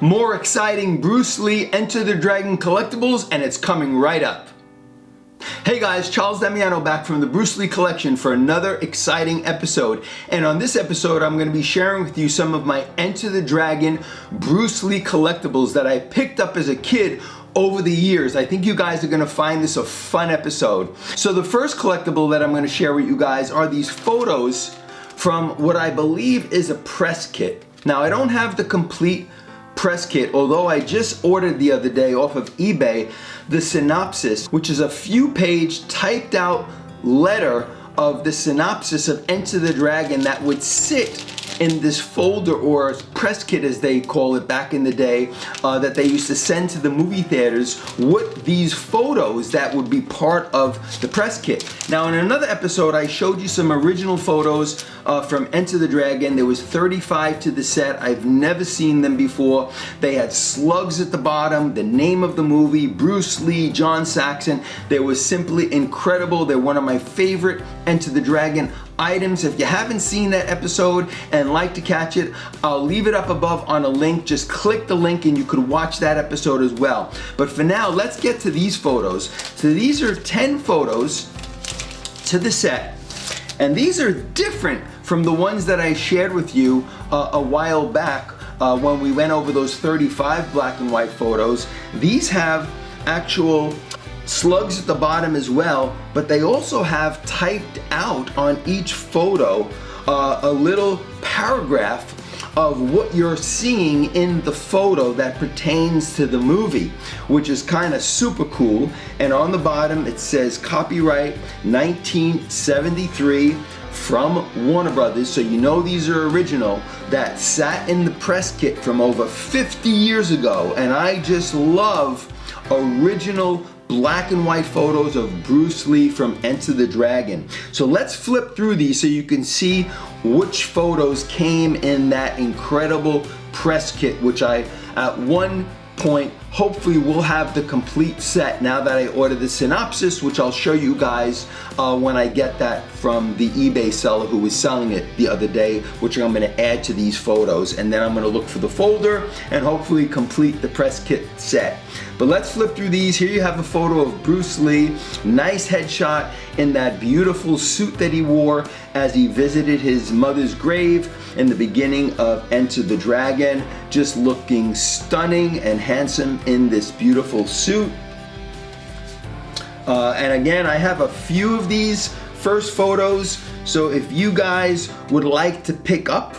More exciting Bruce Lee Enter the Dragon collectibles, and it's coming right up. Hey guys, Charles Damiano back from the Bruce Lee collection for another exciting episode. And on this episode, I'm going to be sharing with you some of my Enter the Dragon Bruce Lee collectibles that I picked up as a kid over the years. I think you guys are going to find this a fun episode. So the first collectible that I'm going to share with you guys are these photos from what I believe is a press kit. Now, I don't have the complete press kit, although I just ordered the other day off of eBay the synopsis, which is a few page typed out letter of the synopsis of Enter the Dragon that would sit in this folder, or press kit as they call it back in the day, that they used to send to the movie theaters with these photos that would be part of the press kit. Now in another episode I showed you some original photos from Enter the Dragon. There was 35 to the set. I've never seen them before. They had slugs at the bottom, the name of the movie, Bruce Lee, John Saxon. They were simply incredible. They're one of my favorite Enter the Dragon items. If you haven't seen that episode and like to catch it, I'll leave it up above on a link. Just click the link and you could watch that episode as well. But for now, let's get to these photos. So these are 10 photos to the set, and these are different from the ones that I shared with you a while back when we went over those 35 black and white photos. These have actual slugs at the bottom as well, but they also have typed out on each photo a little paragraph of what you're seeing in the photo that pertains to the movie, which is kind of super cool. And on the bottom it says copyright 1973 from Warner Brothers, so you know these are original, that sat in the press kit from over 50 years ago. And I just love original black and white photos of Bruce Lee from Enter the Dragon. So let's flip through these so you can see which photos came in that incredible press kit, which I at one point hopefully will have the complete set now that I ordered the synopsis, which I'll show you guys when I get that from the eBay seller who was selling it the other day, which I'm going to add to these photos. And then I'm going to look for the folder and hopefully complete the press kit set. But let's flip through these. Here you have a photo of Bruce Lee, nice headshot in that beautiful suit that he wore as he visited his mother's grave in the beginning of Enter the Dragon, just looking stunning and handsome in this beautiful suit. And again, I have a few of these first photos, so if you guys would like to pick up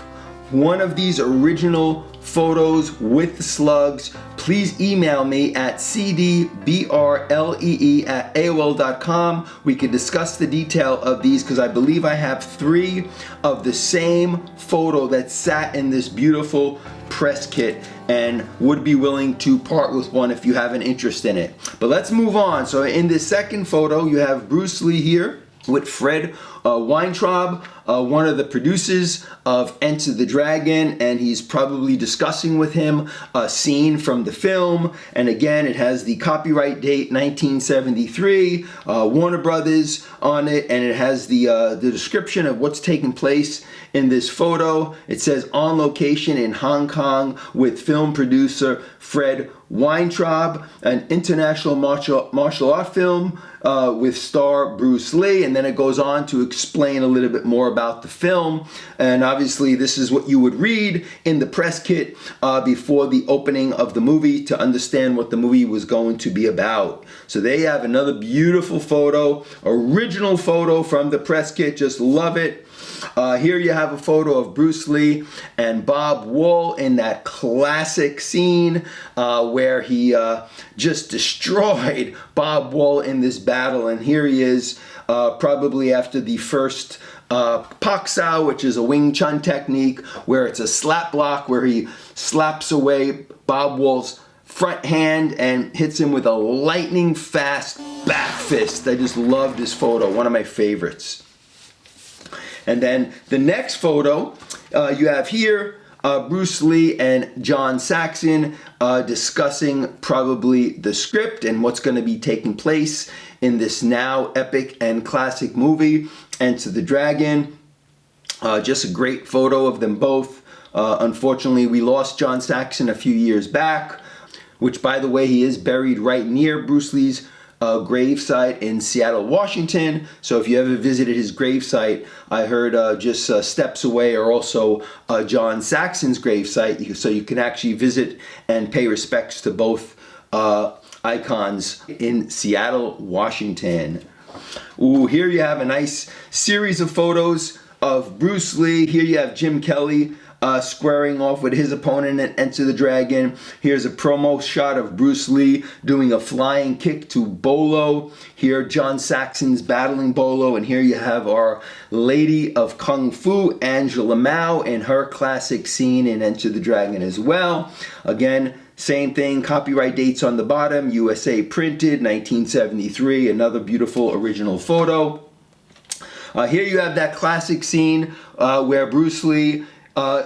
one of these original photos with the slugs, please email me at cdbrlee@aol.com. We can discuss the detail of these because I believe I have 3 of the same photo that sat in this beautiful press kit and would be willing to part with one if you have an interest in it. But let's move on. So in this second photo, you have Bruce Lee here with Fred Weintraub, one of the producers of Enter the Dragon, and he's probably discussing with him a scene from the film. And again, it has the copyright date 1973, Warner Brothers on it, and it has the description of what's taking place in this photo. It says on location in Hong Kong with film producer Fred Weintraub, an international martial art film with star Bruce Lee. And then it goes on to explain a little bit more about the film. And obviously this is what you would read in the press kit before the opening of the movie to understand what the movie was going to be about. So they have another beautiful photo, original photo from the press kit. Just love it. Here you have a photo of Bruce Lee and Bob Wall in that classic scene where he just destroyed Bob Wall in this battle. And here he is probably after the first Pak Sao, which is a Wing Chun technique where it's a slap block where he slaps away Bob Wall's front hand and hits him with a lightning fast back fist. I just love this photo, one of my favorites. And then the next photo you have here, Bruce Lee and John Saxon discussing probably the script and what's going to be taking place in this now epic and classic movie, Enter the Dragon. Just a great photo of them both Unfortunately, we lost John Saxon a few years back, which, by the way, he is buried right near Bruce Lee's gravesite in Seattle, Washington. So if you ever visited his gravesite, I heard just steps away are also John Saxon's gravesite, so you can actually visit and pay respects to both icons in Seattle, Washington. Ooh, here you have a nice series of photos of Bruce Lee. Here you have Jim Kelly squaring off with his opponent in Enter the Dragon. Here's a promo shot of Bruce Lee doing a flying kick to Bolo. Here John Saxon's battling Bolo, and here you have our Lady of Kung Fu, Angela Mao, in her classic scene in Enter the Dragon as well. Again, same thing, copyright dates on the bottom, USA printed, 1973, another beautiful original photo. Here you have that classic scene where Bruce Lee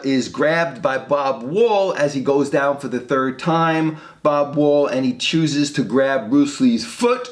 is grabbed by Bob Wall as he goes down for the third time. Bob Wall, and he chooses to grab Bruce Lee's foot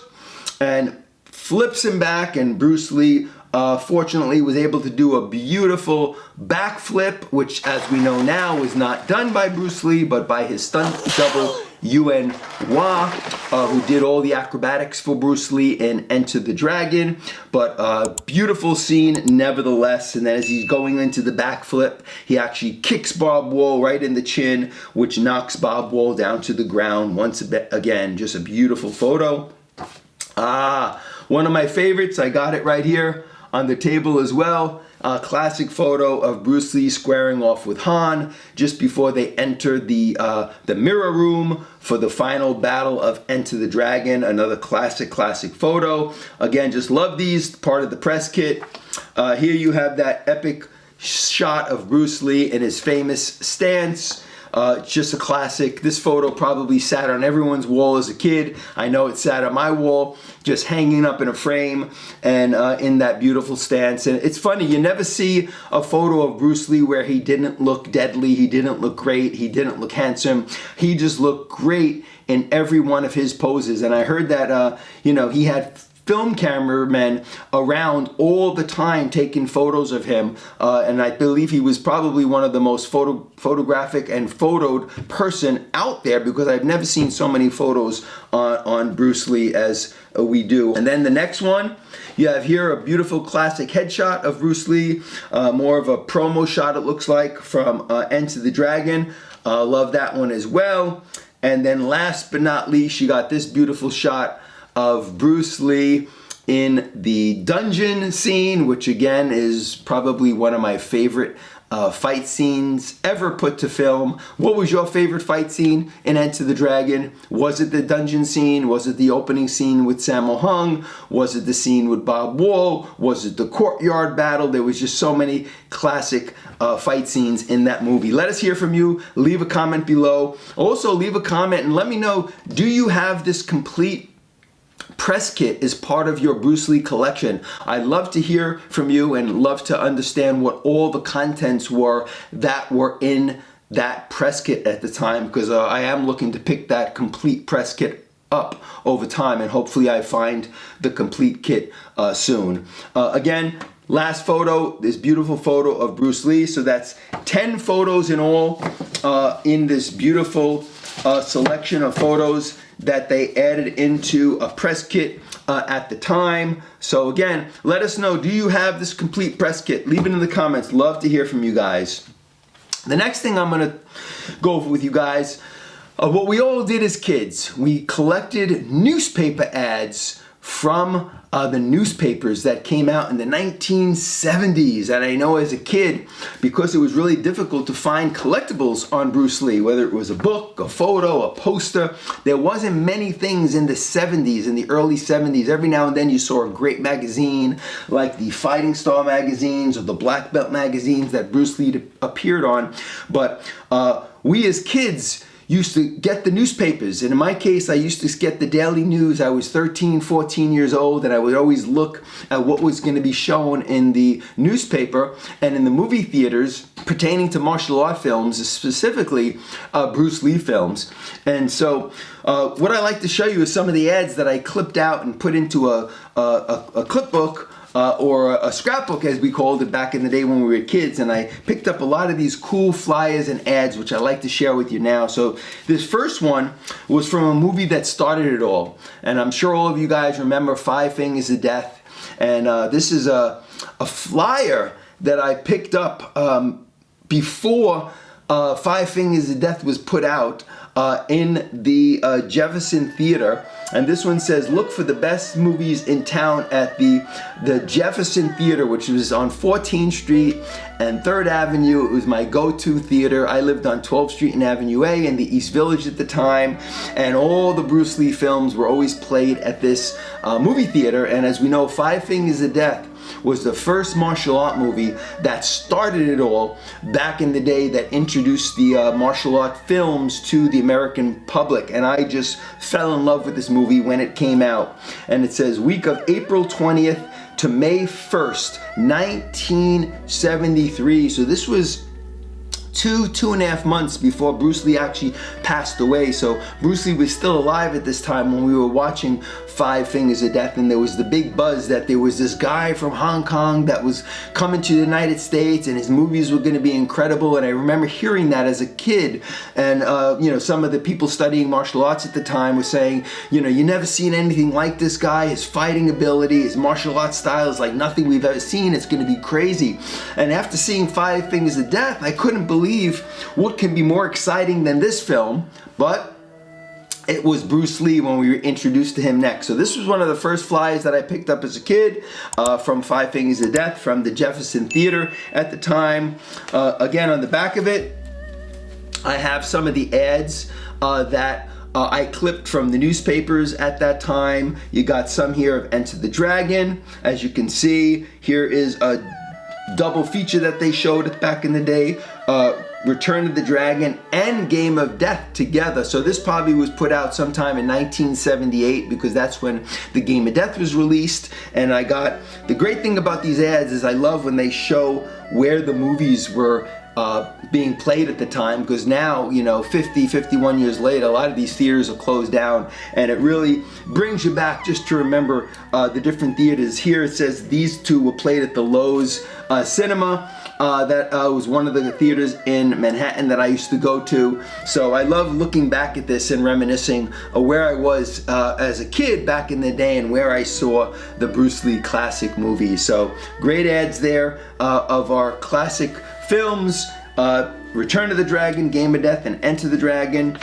and flips him back, and Bruce Lee fortunately was able to do a beautiful backflip, which, as we know now, was not done by Bruce Lee but by his stunt double Yuen Wah, who did all the acrobatics for Bruce Lee in Enter the Dragon. But beautiful scene nevertheless. And then as he's going into the backflip, he actually kicks Bob Wall right in the chin, which knocks Bob Wall down to the ground. Once again, just a beautiful photo. One of my favorites, I got it right here on the table as well. A classic photo of Bruce Lee squaring off with Han just before they enter the mirror room for the final battle of Enter the Dragon. Another classic photo. Again, just love these, part of the press kit. Here you have that epic shot of Bruce Lee in his famous stance. Just a classic. This photo probably sat on everyone's wall as a kid. I know it sat on my wall, just hanging up in a frame and in that beautiful stance. And it's funny, you never see a photo of Bruce Lee where he didn't look deadly, he didn't look great, he didn't look handsome. He just looked great in every one of his poses. And I heard that, he had film cameramen around all the time taking photos of him, and I believe he was probably one of the most photographic and photoed person out there, because I've never seen so many photos on Bruce Lee as we do. And then the next one, you have here a beautiful classic headshot of Bruce Lee, more of a promo shot it looks like from Enter the Dragon. Love that one as well. And then last but not least, you got this beautiful shot of Bruce Lee in the dungeon scene, which again is probably one of my favorite fight scenes ever put to film. What was your favorite fight scene in Enter the Dragon? Was it the dungeon scene? Was it the opening scene with Sammo Hung? Was it the scene with Bob Wall? Was it the courtyard battle? There was just so many classic fight scenes in that movie. Let us hear from you. Leave a comment below. Also, leave a comment and let me know, do you have this complete press kit is part of your Bruce Lee collection? I'd love to hear from you and love to understand what all the contents were that were in that press kit at the time, because I am looking to pick that complete press kit up over time, and hopefully I find the complete kit soon. Again, last photo, this beautiful photo of Bruce Lee. So that's 10 photos in all in this beautiful selection of photos that they added into a press kit at the time. So again, let us know, do you have this complete press kit? Leave it in the comments. Love to hear from you guys. The next thing I'm gonna go over with you guys, what we all did as kids, we collected newspaper ads from the newspapers that came out in the 1970s. And I know as a kid, because it was really difficult to find collectibles on Bruce Lee, whether it was a book, a photo, a poster, there wasn't many things in the 70s, in the early 70s. Every now and then you saw a great magazine like the Fighting Star magazines or the Black Belt magazines that Bruce Lee appeared on. But we as kids used to get the newspapers, and in my case I used to get the Daily News. I was 13, 14 years old, and I would always look at what was going to be shown in the newspaper and in the movie theaters pertaining to martial art films, specifically Bruce Lee films. And so what I like to show you is some of the ads that I clipped out and put into a clipbook or a scrapbook as we called it back in the day when we were kids, and I picked up a lot of these cool flyers and ads which I like to share with you now. So this first one was from a movie that started it all, and I'm sure all of you guys remember Five Fingers of Death, and this is a flyer that I picked up before Five Fingers of Death was put out in the Jefferson Theater, and this one says, look for the best movies in town at the Jefferson Theater, which was on 14th Street and 3rd Avenue. It was my go-to theater. I lived on 12th Street and Avenue A in the East Village at the time, and all the Bruce Lee films were always played at this movie theater. And as we know, Five Fingers of Death was the first martial art movie that started it all back in the day, that introduced the martial art films to the American public, and I just fell in love with this movie when it came out. And it says week of April 20th to May 1st, 1973. So this was two and a half months before Bruce Lee actually passed away. So Bruce Lee was still alive at this time when we were watching Five Fingers of Death, and there was the big buzz that there was this guy from Hong Kong that was coming to the United States and his movies were going to be incredible. And I remember hearing that as a kid, and you know, some of the people studying martial arts at the time were saying, you know, you never seen anything like this guy. His fighting ability, his martial arts style is like nothing we've ever seen. It's going to be crazy. And after seeing Five Fingers of Death, I couldn't believe what can be more exciting than this film, but it was Bruce Lee when we were introduced to him next. So this was one of the first flyers that I picked up as a kid from Five Fingers of Death from the Jefferson Theater at the time. Again, on the back of it, I have some of the ads that I clipped from the newspapers at that time. You got some here of Enter the Dragon. As you can see, here is a double feature that they showed back in the day. Return of the Dragon and Game of Death together. So this probably was put out sometime in 1978 because that's when the Game of Death was released. And I got, the great thing about these ads is I love when they show where the movies were being played at the time, because now, you know, 51 years later, a lot of these theaters are closed down, and it really brings you back just to remember the different theaters. Here it says these two were played at the Lowe's Cinema. That was one of the theaters in Manhattan that I used to go to. So I love looking back at this and reminiscing where I was as a kid back in the day and where I saw the Bruce Lee classic movies. So great ads there of our classic films, Return of the Dragon, Game of Death, and Enter the Dragon.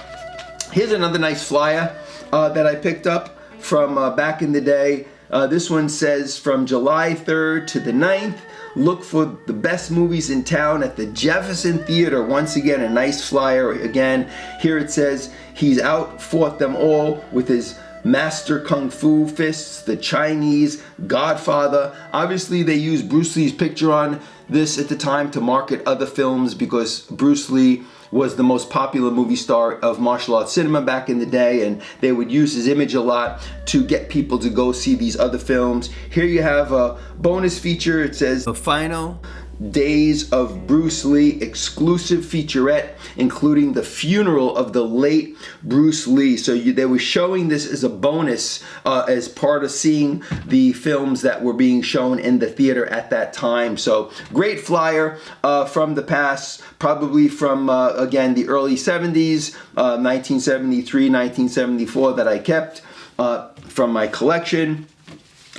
Here's another nice flyer that I picked up from back in the day. This one says from July 3rd to the 9th, look for the best movies in town at the Jefferson Theater. Once again, a nice flyer. Again, here it says he's out fought them all with his master kung fu fists, the Chinese Godfather. Obviously, they used Bruce Lee's picture on this at the time to market other films because Bruce Lee was the most popular movie star of martial arts cinema back in the day, and they would use his image a lot to get people to go see these other films. Here you have a bonus feature. It says the final Days of Bruce Lee exclusive featurette, including the funeral of the late Bruce Lee. So they were showing this as a bonus as part of seeing the films that were being shown in the theater at that time. So great flyer from the past, probably from again the early 70s, 1973, 1974, that I kept from my collection.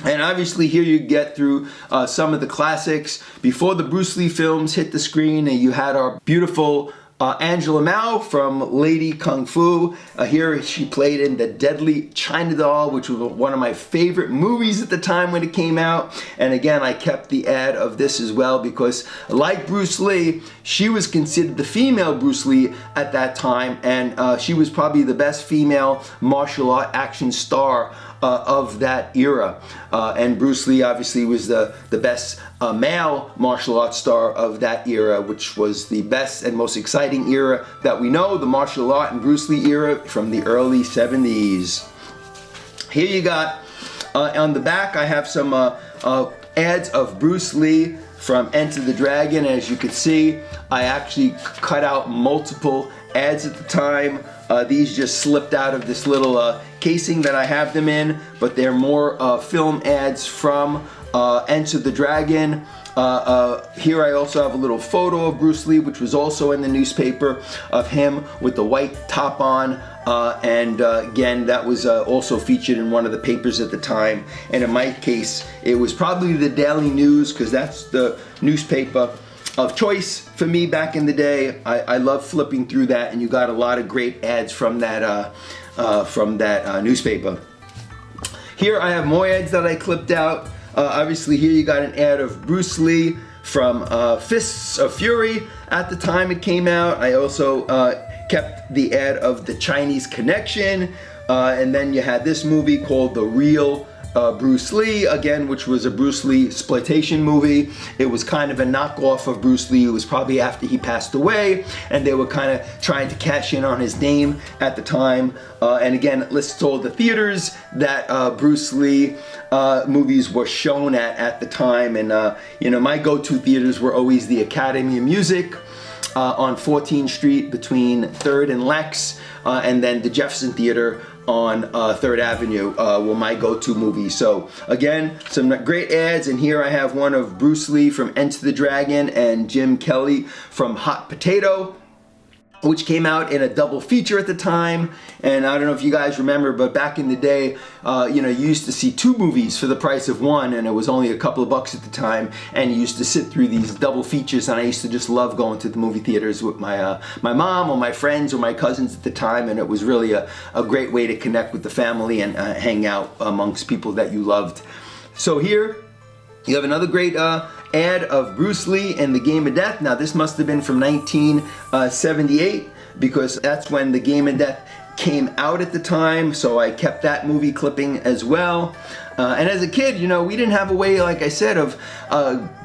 And obviously here you get through some of the classics. Before the Bruce Lee films hit the screen, and you had our beautiful Angela Mao from Lady Kung Fu. Here she played in The Deadly China Doll, which was one of my favorite movies at the time when it came out. And again, I kept the ad of this as well because, like Bruce Lee, she was considered the female Bruce Lee at that time, and she was probably the best female martial art action star of that era. And Bruce Lee obviously was the best male martial arts star of that era, which was the best and most exciting era that we know, the martial art and Bruce Lee era from the early 70s. Here you got, on the back, I have some ads of Bruce Lee from Enter the Dragon. As you can see, I actually cut out multiple ads at the time. These just slipped out of this little casing that I have them in, but they're more film ads from Enter the Dragon. Here I also have a little photo of Bruce Lee, which was also in the newspaper, of him with the white top on. Again, that was also featured in one of the papers at the time. And in my case, it was probably the Daily News, because that's the newspaper of choice for me back in the day. I love flipping through that, and you got a lot of great ads from that newspaper. Here I have more ads that I clipped out. Obviously here you got an ad of Bruce Lee from Fists of Fury at the time it came out. I also kept the ad of The Chinese Connection, and then you had this movie called The Real Bruce Lee, again, which was a Bruce Lee exploitation movie. It was kind of a knockoff of Bruce Lee. It was probably after he passed away, and they were kind of trying to cash in on his name at the time. And again, it lists all the theaters that Bruce Lee movies were shown at the time. And you know, my go-to theaters were always the Academy of Music on 14th Street between 3rd and Lex, and then the Jefferson Theater on 3rd Avenue were my go-to movies. So again, some great ads, and here I have one of Bruce Lee from Enter the Dragon and Jim Kelly from Hot Potato, which came out in a double feature at the time. And I don't know if you guys remember, but back in the day, you know, you used to see 2 movies for the price of 1, and it was only a couple of bucks at the time, and you used to sit through these double features, and I used to just love going to the movie theaters with my mom or my friends or my cousins at the time, and it was really a great way to connect with the family and hang out amongst people that you loved. So here you have another great ad of Bruce Lee and the Game of Death. Now this must have been from 1978, because that's when the Game of Death came out at the time, so I kept that movie clipping as well. And as a kid, you know, we didn't have a way, like I said, of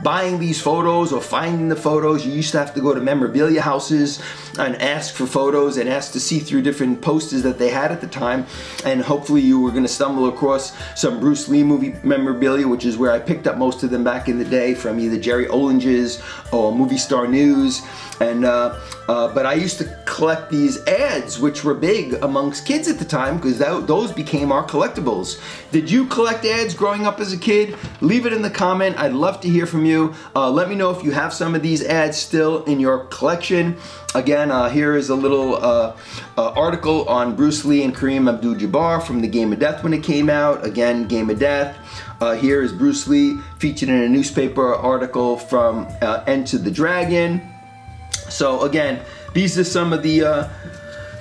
buying these photos or finding the photos. You used to have to go to memorabilia houses and ask for photos and ask to see through different posters that they had at the time. And hopefully you were going to stumble across some Bruce Lee movie memorabilia, which is where I picked up most of them back in the day, from either Jerry Ollinger's or Movie Star News. And but I used to collect these ads, which were big amongst kids at the time, because those became our collectibles. Did you collect ads growing up as a kid? Leave it in the comment. I'd love to hear from you. Let me know if you have some of these ads still in your collection. Again, here is a little article on Bruce Lee and Kareem Abdul-Jabbar from the Game of Death when it came out. Again, Game of Death. Here is Bruce Lee featured in a newspaper article from Enter the Dragon. So again, these are some of the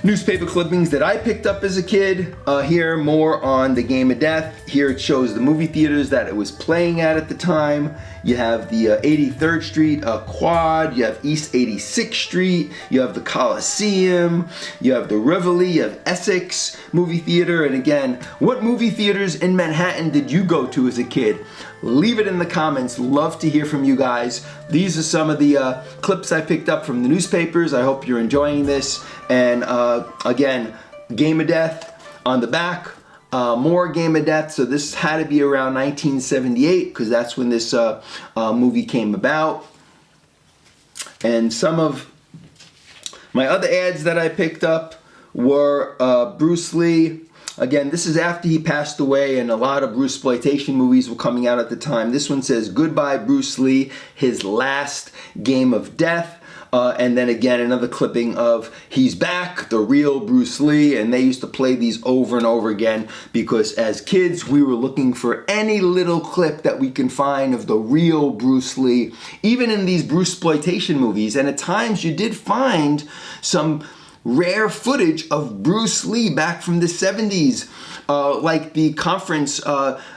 newspaper clippings that I picked up as a kid. Here, more on the Game of Death. Here it shows the movie theaters that it was playing at the time. You have the 83rd Street Quad, you have East 86th Street, you have the Coliseum, you have the Rivoli, you have Essex movie theater. And again, what movie theaters in Manhattan did you go to as a kid? Leave it in the comments. Love to hear from you guys. These are some of the clips I picked up from the newspapers. I hope you're enjoying this. And again, Game of Death on the back. More Game of Death. So this had to be around 1978, because that's when this movie came about. And some of my other ads that I picked up were Bruce Lee. Again, this is after he passed away, and a lot of Bruceploitation movies were coming out at the time. This one says, "Goodbye Bruce Lee, his last Game of Death." And then again, another clipping of "He's Back, the Real Bruce Lee." And they used to play these over and over again, because as kids, we were looking for any little clip that we can find of the real Bruce Lee, even in these Bruceploitation movies. And at times, you did find some rare footage of Bruce Lee back from the 70s, like the conference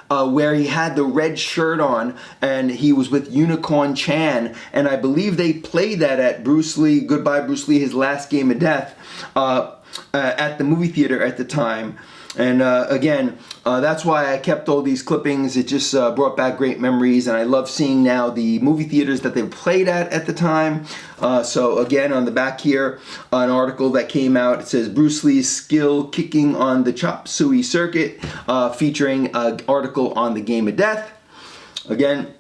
where he had the red shirt on and he was with Unicorn Chan, and I believe they played that at Bruce Lee, Goodbye Bruce Lee, his last Game of Death, at the movie theater at the time. And again, that's why I kept all these clippings. It just brought back great memories, and I love seeing now the movie theaters that they played at the time. So again, on the back here, an article that came out. It says Bruce Lee's skill kicking on the chop suey circuit, featuring an article on the Game of Death. Again,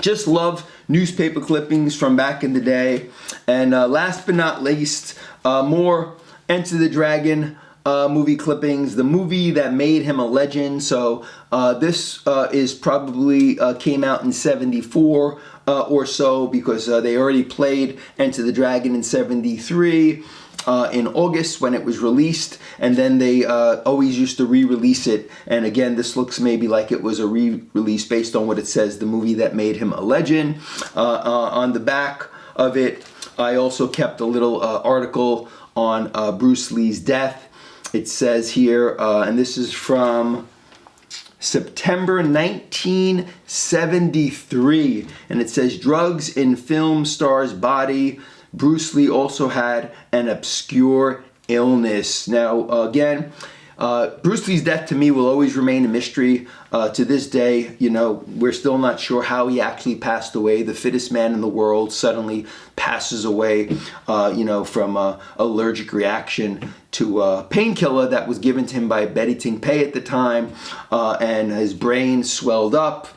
just love newspaper clippings from back in the day. And last but not least, more Enter the Dragon movie clippings, the movie that made him a legend. So this is probably came out in 74 or so, because they already played Enter the Dragon in 73 in August when it was released, and then they always used to re-release it. And again, this looks maybe like it was a re-release based on what it says, the movie that made him a legend. On the back of it, I also kept a little article on Bruce Lee's death. It says here, and this is from September 1973, and it says, drugs in film star's body. Bruce Lee also had an obscure illness. Now, again, Bruce Lee's death to me will always remain a mystery. To this day, you know, we're still not sure how he actually passed away. The fittest man in the world suddenly passes away, you know, from allergic reaction to a painkiller that was given to him by Betty Ting Pei at the time, and his brain swelled up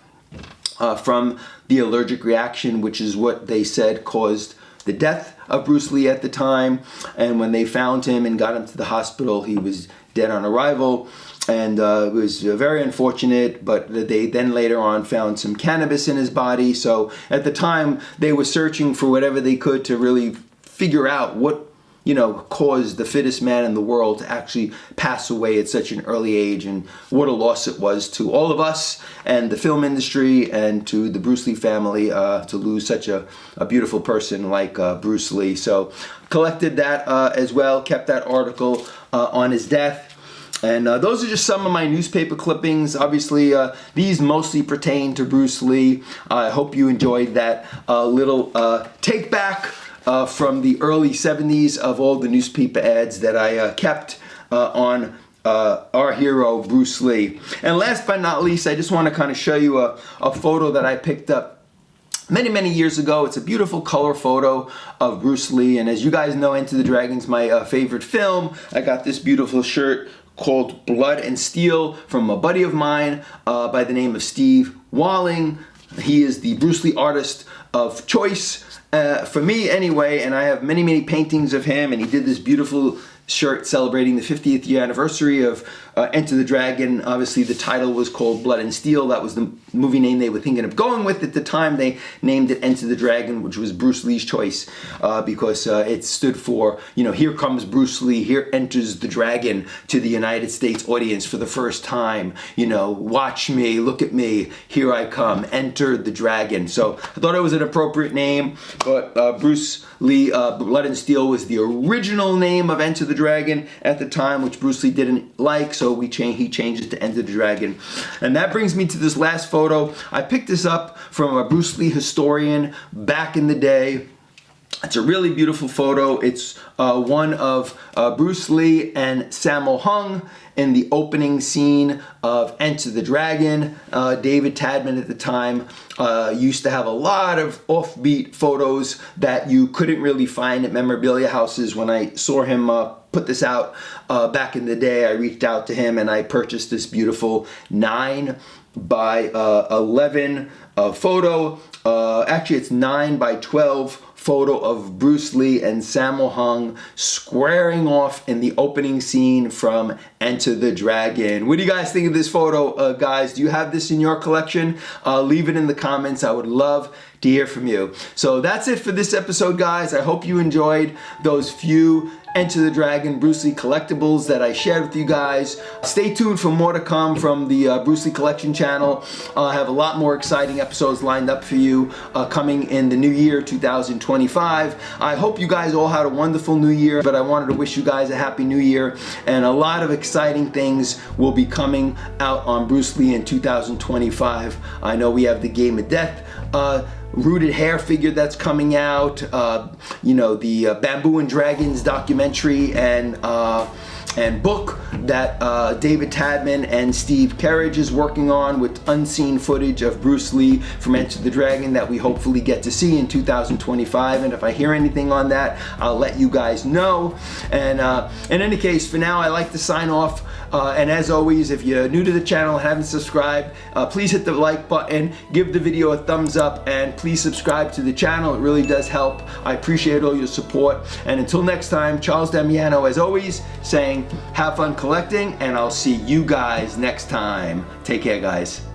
from the allergic reaction, which is what they said caused the death of Bruce Lee at the time. And when they found him and got him to the hospital, he was dead on arrival. And it was very unfortunate, but they then later on found some cannabis in his body. So at the time, they were searching for whatever they could to really figure out what, you know, caused the fittest man in the world to actually pass away at such an early age, and what a loss it was to all of us and the film industry and to the Bruce Lee family to lose such a beautiful person like Bruce Lee. So collected that as well, kept that article on his death. And those are just some of my newspaper clippings. Obviously, these mostly pertain to Bruce Lee. I hope you enjoyed that little take back from the early 70s of all the newspaper ads that I kept on our hero, Bruce Lee. And last but not least, I just want to kind of show you a photo that I picked up many years ago. It's a beautiful color photo of Bruce Lee, and as you guys know, Enter the Dragon's my favorite film. I got this beautiful shirt called Blood and Steel from a buddy of mine by the name of Steve Walling. He is the Bruce Lee artist of choice for me anyway, and I have many paintings of him, and he did this beautiful shirt celebrating the 50th year anniversary of Enter the Dragon. Obviously, the title was called Blood and Steel. That was the movie name they were thinking of going with. At the time, they named it Enter the Dragon, which was Bruce Lee's choice, because it stood for, you know, here comes Bruce Lee, here enters the dragon to the United States audience for the first time. You know, watch me, look at me, here I come, enter the dragon. So I thought it was an appropriate name, but Bruce Lee, Blood and Steel was the original name of Enter the Dragon at the time, which Bruce Lee didn't like, so he changed it to Enter the Dragon. And that brings me to this last photo. I picked this up from a Bruce Lee historian back in the day. It's a really beautiful photo. It's one of Bruce Lee and Sammo Hung in the opening scene of Enter the Dragon. David Tadman at the time used to have a lot of offbeat photos that you couldn't really find at memorabilia houses. When I saw him put this out back in the day, I reached out to him and I purchased this beautiful 9 by 11 photo. Actually, it's 9 by 12 photo of Bruce Lee and Sammo Hung squaring off in the opening scene from Enter the Dragon. What do you guys think of this photo, guys? Do you have this in your collection? Leave it in the comments. I would love to hear from you. So that's it for this episode, guys. I hope you enjoyed those few Enter the Dragon Bruce Lee collectibles that I shared with you guys. Stay tuned for more to come from the Bruce Lee Collection channel. I have a lot more exciting episodes lined up for you coming in the new year 2025. I hope you guys all had a wonderful new year, but I wanted to wish you guys a happy new year, and a lot of exciting things will be coming out on Bruce Lee in 2025. I know we have the Game of Death rooted hair figure that's coming out, you know, the Bamboo and Dragons documentary and book that David Tadman and Steve Kerridge is working on, with unseen footage of Bruce Lee from Enter the Dragon that we hopefully get to see in 2025. And if I hear anything on that, I'll let you guys know. And in any case, for now, I like to sign off And as always, if you're new to the channel and haven't subscribed, please hit the like button, give the video a thumbs up, and please subscribe to the channel. It really does help. I appreciate all your support. And until next time, Charles Damiano, as always, saying have fun collecting, and I'll see you guys next time. Take care, guys.